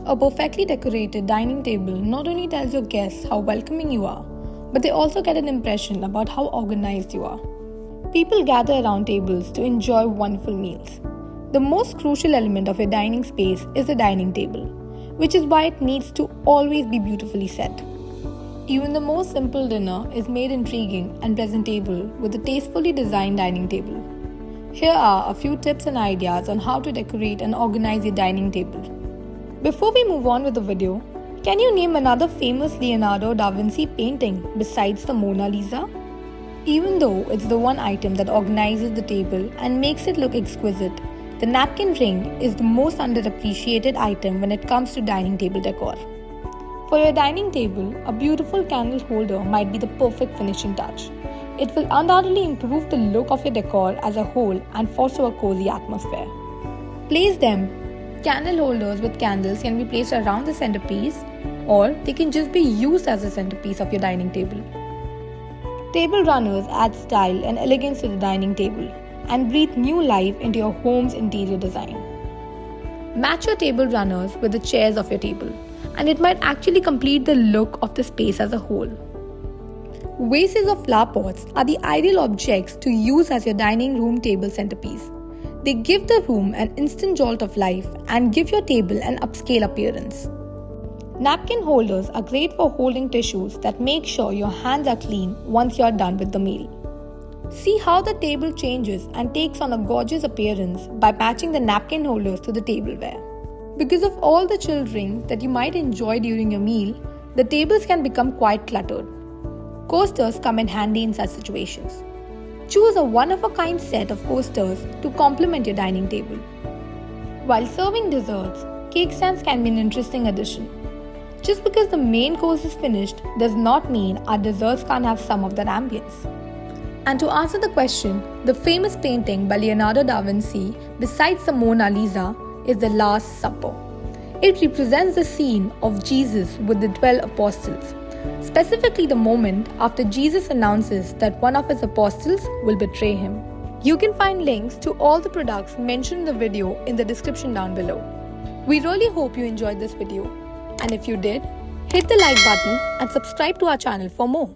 A perfectly decorated dining table not only tells your guests how welcoming you are, but they also get an impression about how organized you are. People gather around tables to enjoy wonderful meals. The most crucial element of your dining space is the dining table, which is why it needs to always be beautifully set. Even the most simple dinner is made intriguing and presentable with a tastefully designed dining table. Here are a few tips and ideas on how to decorate and organize your dining table. Before we move on with the video, can you name another famous Leonardo da Vinci painting besides the Mona Lisa? Even though it's the one item that organizes the table and makes it look exquisite, the napkin ring is the most underappreciated item when it comes to dining table decor. For your dining table, a beautiful candle holder might be the perfect finishing touch. It will undoubtedly improve the look of your decor as a whole and foster a cozy atmosphere. Place them. Candle holders with candles can be placed around the centerpiece, or they can just be used as a centerpiece of your dining table. Table runners add style and elegance to the dining table and breathe new life into your home's interior design. Match your table runners with the chairs of your table, and it might actually complete the look of the space as a whole. Vases of flower pots are the ideal objects to use as your dining room table centerpiece. They give the room an instant jolt of life and give your table an upscale appearance. Napkin holders are great for holding tissues that make sure your hands are clean once you are done with the meal. See how the table changes and takes on a gorgeous appearance by matching the napkin holders to the tableware. Because of all the children that you might enjoy during your meal, the tables can become quite cluttered. Coasters come in handy in such situations. Choose a one-of-a-kind set of coasters to complement your dining table. While serving desserts, cake stands can be an interesting addition. Just because the main course is finished does not mean our desserts can't have some of that ambience. And to answer the question, the famous painting by Leonardo da Vinci, besides the Mona Lisa, is the Last Supper. It represents the scene of Jesus with the 12 apostles, specifically the moment after Jesus announces that one of his apostles will betray him. You can find links to all the products mentioned in the video in the description down below. We really hope you enjoyed this video, and if you did, hit the like button and subscribe to our channel for more.